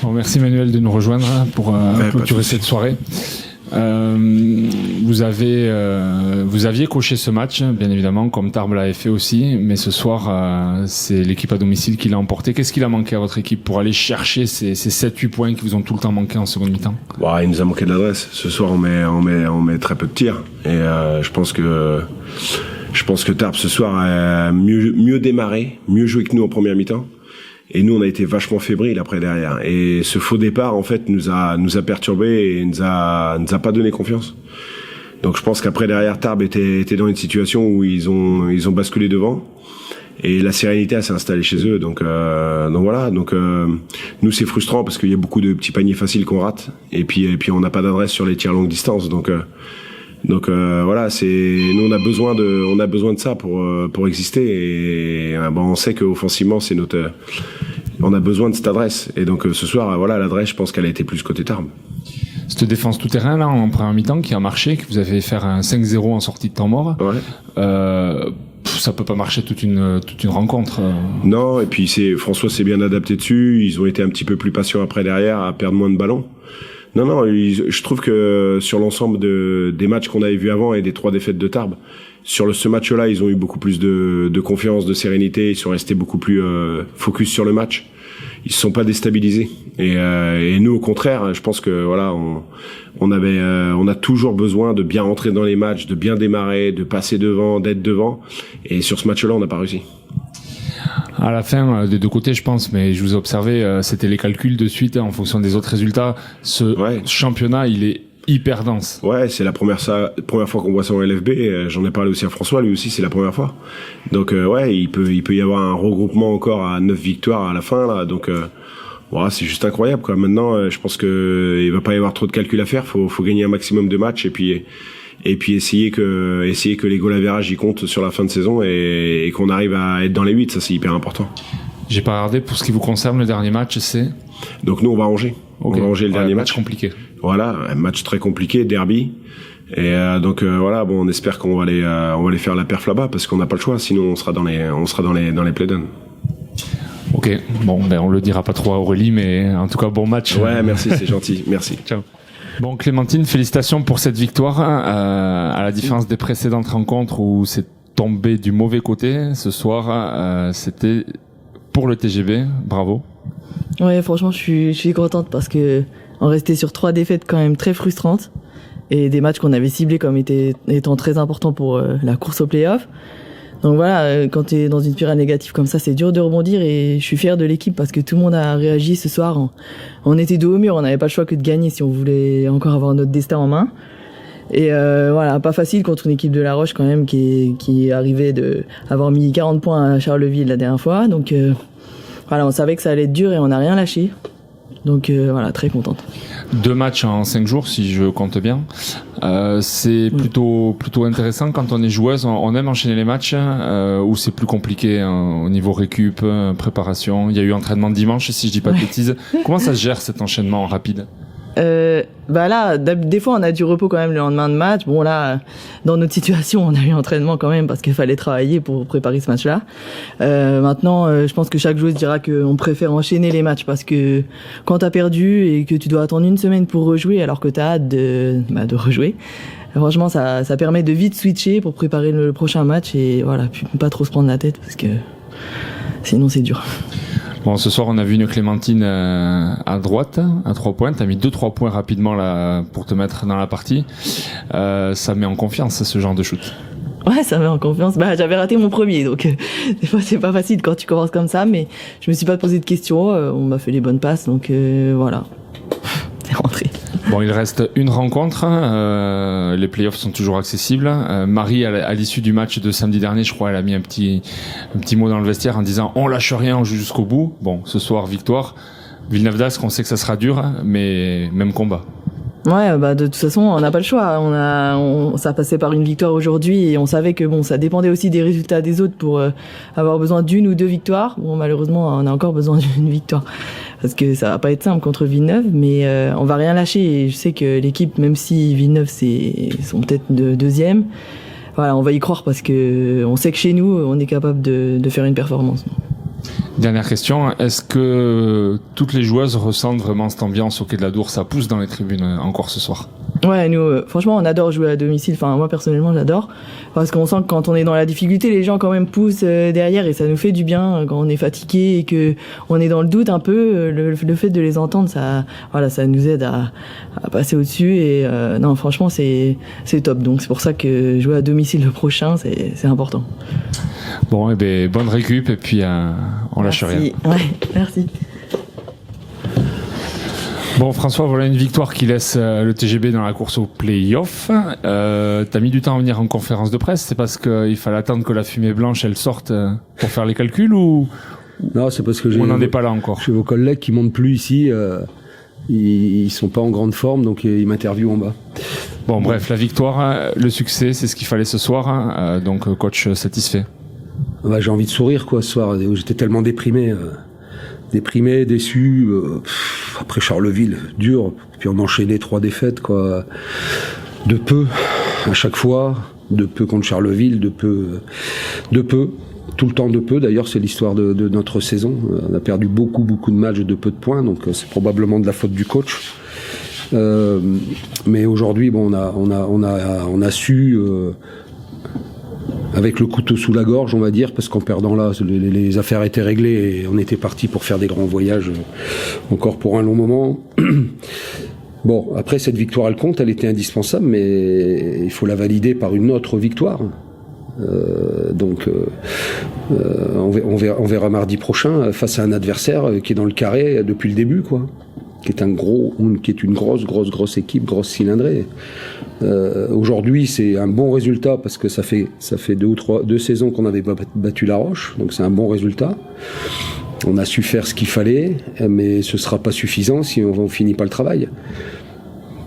Bon, merci Manuel de nous rejoindre pour clôturer cette soirée. Vous aviez coché ce match, bien évidemment, comme Tarbes l'avait fait aussi, mais ce soir, c'est l'équipe à domicile qui l'a emporté. Qu'est-ce qu'il a manqué à votre équipe pour aller chercher ces 7-8 points qui vous ont tout le temps manqué en seconde mi-temps? Il nous a manqué de l'adresse. Ce soir, on met très peu de tirs. Et je pense que Tarbes ce soir a mieux démarré, mieux joué que nous en première mi-temps. Et nous, on a été vachement fébriles après derrière. Et ce faux départ, en fait, nous a perturbés et nous a pas donné confiance. Donc, je pense qu'après derrière, Tarbes était dans une situation où ils ont basculé devant. Et la sérénité s'est installée chez eux. Donc voilà. Donc, nous, c'est frustrant parce qu'il y a beaucoup de petits paniers faciles qu'on rate. Et puis, on n'a pas d'adresse sur les tirs longue distance. Donc voilà, nous on a besoin de ça pour exister. Et on sait qu'offensivement, on a besoin de cette adresse. Et donc ce soir, voilà, l'adresse, je pense qu'elle a été plus côté Tarbes. Cette défense tout-terrain là en première mi-temps qui a marché, que vous avez fait un 5-0 en sortie de temps mort. Ouais. Ça peut pas marcher toute une rencontre. Non, et puis François s'est bien adapté dessus. Ils ont été un petit peu plus patients après derrière, à perdre moins de ballons. Non, je trouve que sur l'ensemble des matchs qu'on avait vus avant et des 3 défaites de Tarbes, sur ce match-là, ils ont eu beaucoup plus de confiance, de sérénité. Ils sont restés beaucoup plus focus sur le match. Ils se sont pas déstabilisés. Et nous, au contraire, je pense que voilà, on a toujours besoin de bien rentrer dans les matchs, de bien démarrer, de passer devant, d'être devant. Et sur ce match-là, on n'a pas réussi. À la fin, des deux côtés, je pense, mais je vous ai observé, c'était les calculs de suite en fonction des autres résultats. Ce championnat, il est hyper dense. Ouais, c'est la première fois qu'on voit ça en LFB. J'en ai parlé aussi à François, lui aussi, c'est la première fois. Donc il peut y avoir un regroupement encore à 9 victoires à la fin là. Donc c'est juste incroyable quoi. Maintenant, je pense que il va pas y avoir trop de calculs à faire. Faut gagner un maximum de matchs et puis essayer que les goal average y comptent sur la fin de saison et qu'on arrive à être dans les 8, ça c'est hyper important. J'ai pas regardé, pour ce qui vous concerne, le dernier match, c'est? Donc nous on va à Angers. Okay. On va à Angers le dernier match. Compliqué. Voilà, un match très compliqué, derby. Et on espère qu'on va aller faire la perf là-bas parce qu'on n'a pas le choix, sinon on sera dans les play-downs. Ok, on le dira pas trop à Aurélie, mais en tout cas bon match. Ouais, merci, c'est gentil, merci. Ciao. Bon, Clémentine, félicitations pour cette victoire. À la différence des précédentes rencontres où c'est tombé du mauvais côté, ce soir, c'était pour le TGB. Bravo. Ouais, franchement, je suis contente parce que on restait sur 3 défaites quand même très frustrantes et des matchs qu'on avait ciblés comme étant très importants pour la course au play-off. Donc voilà, quand tu es dans une spirale négative comme ça, c'est dur de rebondir et je suis fier de l'équipe parce que tout le monde a réagi ce soir. On était dos au mur, on n'avait pas le choix que de gagner si on voulait encore avoir notre destin en main. Et pas facile contre une équipe de La Roche quand même qui arrivait avoir mis 40 points à Charleville la dernière fois. Donc on savait que ça allait être dur et on n'a rien lâché. Donc très contente. 2 matchs en 5 jours si je compte bien. C'est plutôt intéressant quand on est joueuse. On aime enchaîner les matchs ou c'est plus compliqué au niveau récup, préparation. Il y a eu entraînement dimanche si je dis pas de bêtises. Comment ça se gère cet enchaînement rapide? Là, des fois on a du repos quand même le lendemain de match. Bon là, dans notre situation, on a eu entraînement quand même parce qu'il fallait travailler pour préparer ce match-là. Maintenant, je pense que chaque joueuse dira qu'on préfère enchaîner les matchs parce que quand t'as perdu et que tu dois attendre une semaine pour rejouer alors que t'as hâte de rejouer, franchement ça permet de vite switcher pour préparer le prochain match et voilà, puis pas trop se prendre la tête parce que sinon c'est dur. Bon, ce soir, on a vu une Clémentine à droite, à 3 points. T'as mis 2-3 points rapidement là pour te mettre dans la partie. Ça met en confiance ce genre de shoot. Ouais, ça met en confiance. J'avais raté mon premier, donc des fois c'est pas facile quand tu commences comme ça, mais je me suis pas posé de questions. On m'a fait les bonnes passes, donc voilà, c'est rentré. Bon, il reste une rencontre. Les playoffs sont toujours accessibles. Marie, à l'issue du match de samedi dernier, je crois, elle a mis un petit mot dans le vestiaire en disant on lâche rien, on joue jusqu'au bout. Bon, ce soir, victoire. Villeneuve d'Ascq, on sait que ça sera dur, mais même combat. Ouais, de toute façon, on n'a pas le choix. Ça passait par une victoire aujourd'hui et on savait que ça dépendait aussi des résultats des autres pour avoir besoin d'1 ou 2 victoires. Bon, malheureusement, on a encore besoin d'une victoire parce que ça va pas être simple contre Villeneuve, mais on va rien lâcher. Et je sais que l'équipe, même si Villeneuve sont peut-être deuxième, voilà, on va y croire parce que on sait que chez nous, on est capable de faire une performance. Dernière question, est-ce que toutes les joueuses ressentent vraiment cette ambiance au Quai de la Dour? Ça pousse dans les tribunes encore ce soir? Ouais, nous, franchement, on adore jouer à domicile. Enfin, moi, personnellement, j'adore. Parce qu'on sent que quand on est dans la difficulté, les gens quand même poussent derrière et ça nous fait du bien quand on est fatigué et que on est dans le doute un peu. Le fait de les entendre, ça nous aide à passer au-dessus et non, franchement, c'est top. Donc, c'est pour ça que jouer à domicile le prochain, c'est important. Bon, bonne récup et puis on lâche rien. Ouais, merci. Bon, François, voilà une victoire qui laisse le TGB dans la course au play-off. T'as mis du temps à venir en conférence de presse. C'est parce qu'il fallait attendre que la fumée blanche elle sorte pour faire les calculs ou non, c'est parce que on n'en est pas là encore. J'ai vos collègues qui montent plus ici. Ils sont pas en grande forme, donc ils m'interviewent en bas. Bon, bref, la victoire, le succès, c'est ce qu'il fallait ce soir. Donc, coach satisfait. Bah, j'ai envie de sourire quoi ce soir. J'étais tellement déprimé, déçu. Après Charleville, dur. Puis on enchaînait 3 défaites quoi. De peu à chaque fois. De peu contre Charleville, de peu. Tout le temps de peu. D'ailleurs, c'est l'histoire de notre saison. On a perdu beaucoup de matchs de peu de points. Donc c'est probablement de la faute du coach. Mais aujourd'hui, bon, on a su. Avec le couteau sous la gorge, on va dire, parce qu'en perdant là, les affaires étaient réglées et on était parti pour faire des grands voyages encore pour un long moment. Bon, après cette victoire, elle compte, elle était indispensable, mais il faut la valider par une autre victoire. On verra mardi prochain face à un adversaire qui est dans le carré depuis le début, quoi. Qui est une grosse équipe, grosse cylindrée. Aujourd'hui, c'est un bon résultat parce que ça fait 2 saisons qu'on n'avait pas battu La Roche, donc c'est un bon résultat. On a su faire ce qu'il fallait, mais ce sera pas suffisant si on finit pas le travail.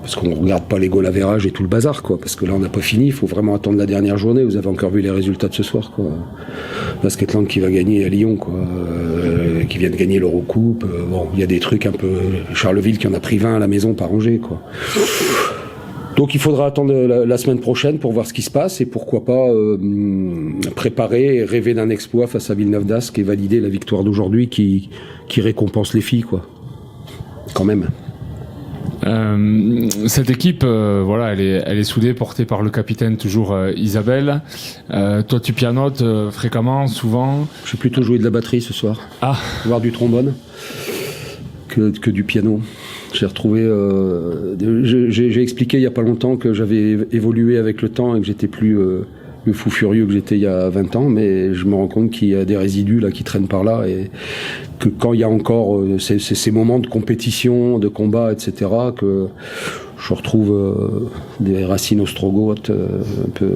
Parce qu'on regarde pas les goal average et tout le bazar, quoi. Parce que là, on n'a pas fini. Il faut vraiment attendre la dernière journée. Vous avez encore vu les résultats de ce soir, quoi. Basketland qui va gagner à Lyon, quoi. Qui vient de gagner l'Eurocoupe. Bon, il y a des trucs un peu. Charleville qui en a pris 20 à la maison par Angers, quoi. Donc il faudra attendre la semaine prochaine pour voir ce qui se passe et pourquoi pas préparer et rêver d'un exploit face à Villeneuve d'Ascq et valider la victoire d'aujourd'hui qui récompense les filles, quoi. Quand même. Cette équipe, voilà, elle est soudée, portée par le capitaine toujours Isabelle. Toi, tu pianotes fréquemment, souvent. J'ai plutôt joué de la batterie ce soir. Ah. Voire du trombone que du piano. J'ai retrouvé. J'ai expliqué il y a pas longtemps que j'avais évolué avec le temps et que j'étais plus le fou furieux que j'étais il y a 20 ans, mais je me rends compte qu'il y a des résidus là qui traînent par là et que quand il y a encore ces moments de compétition, de combat, etc., que je retrouve des racines ostrogoths un peu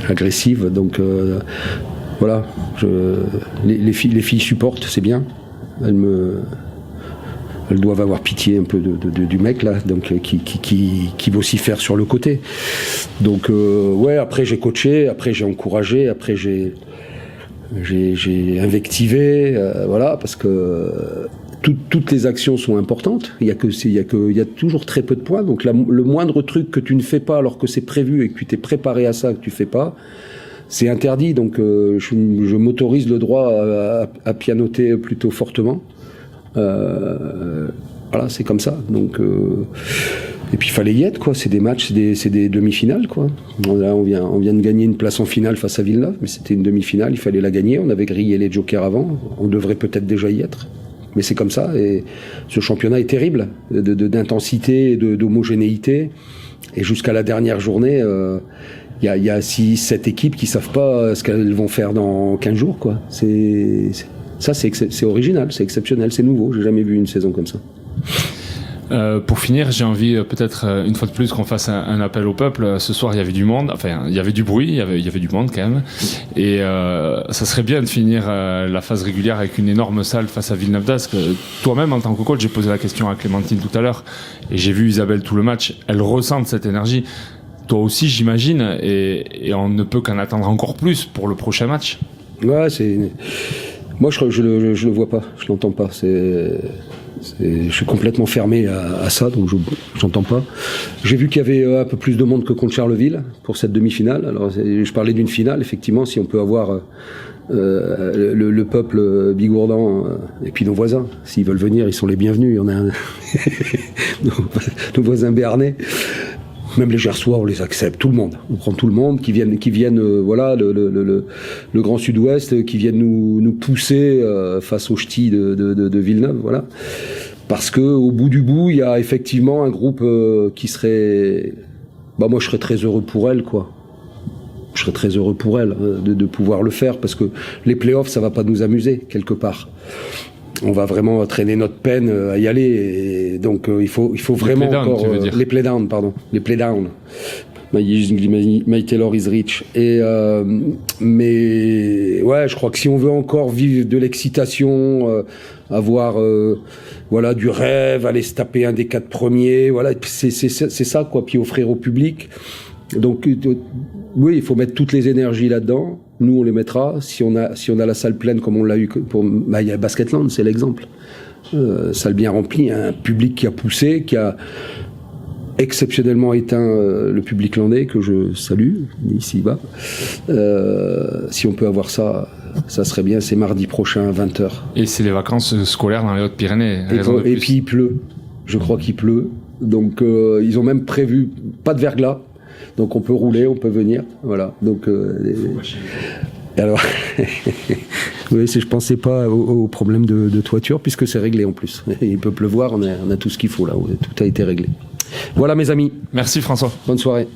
agressives. Donc voilà, les filles supportent, c'est bien. Elles doivent avoir pitié un peu du mec là, donc qui vocifère sur le côté. Donc ouais, après j'ai coaché, après j'ai encouragé, après j'ai invectivé, voilà, parce que toutes les actions sont importantes. Il y a toujours très peu de points. Donc le moindre truc que tu ne fais pas alors que c'est prévu et que tu t'es préparé à ça, que tu fais pas, c'est interdit. Donc je m'autorise le droit à pianoter plutôt fortement. Voilà, c'est comme ça. Donc, et puis il fallait y être, quoi. C'est des matchs, c'est des demi-finales, quoi. Là, on vient de gagner une place en finale face à Villeneuve, mais c'était une demi-finale, il fallait la gagner. On avait grillé les jokers avant, on devrait peut-être déjà y être. Mais c'est comme ça, et ce championnat est terrible, d'intensité, d'homogénéité. Et jusqu'à la dernière journée, il y a 6-7 équipes qui savent pas ce qu'elles vont faire dans 15 jours, quoi. C'est original, c'est exceptionnel, c'est nouveau. J'ai jamais vu une saison comme ça. Pour finir, j'ai envie peut-être une fois de plus qu'on fasse un appel au peuple. Ce soir, il y avait du monde, enfin il y avait du bruit, il y avait du monde quand même. Et ça serait bien de finir la phase régulière avec une énorme salle face à Villeneuve d'Ascq. Toi-même, en tant que coach, j'ai posé la question à Clémentine tout à l'heure et j'ai vu Isabelle tout le match. Elle ressent cette énergie. Toi aussi, j'imagine, et on ne peut qu'en attendre encore plus pour le prochain match. Ouais, moi, je le vois pas, je l'entends pas. Je suis complètement fermé à ça, donc j'entends pas. J'ai vu qu'il y avait un peu plus de monde que contre Charleville pour cette demi-finale. Alors, je parlais d'une finale, effectivement, si on peut avoir le peuple bigourdan et puis nos voisins, s'ils veulent venir, ils sont les bienvenus. Il y en a nos voisins béarnais. Même les Gersois, on les accepte, tout le monde. On prend tout le monde qui viennent voilà, le Grand Sud-Ouest, qui viennent nous pousser face aux ch'tis de Villeneuve, voilà. Parce que au bout du bout, il y a effectivement un groupe qui serait, moi je serais très heureux pour elle, quoi. Je serais très heureux pour elle de pouvoir le faire, parce que les playoffs, ça va pas nous amuser quelque part. On va vraiment traîner notre peine à y aller, et donc il faut vraiment encore les playdowns, pardon, les playdowns. My Taylor is rich. Et mais ouais, je crois que si on veut encore vivre de l'excitation, avoir voilà du rêve, aller se taper un des 4 premiers, voilà, c'est ça quoi, puis offrir au public. Donc oui, il faut mettre toutes les énergies là-dedans. Nous, on les mettra. Si on a la salle pleine comme on l'a eu il y a Basketland, c'est l'exemple. Salle bien remplie, un public qui a poussé, qui a exceptionnellement éteint le public landais, que je salue, ici-bas. Si on peut avoir ça, ça serait bien. C'est mardi prochain à 20h. Et c'est les vacances scolaires dans les Hautes-Pyrénées. Et puis il pleut. Je crois qu'il pleut. Donc ils ont même prévu pas de verglas. Donc on peut rouler, on peut venir, voilà. Donc alors, oui, je pensais pas au problème de toiture, puisque c'est réglé en plus. Il peut pleuvoir, on a tout ce qu'il faut là, tout a été réglé. Voilà mes amis. Merci François. Bonne soirée.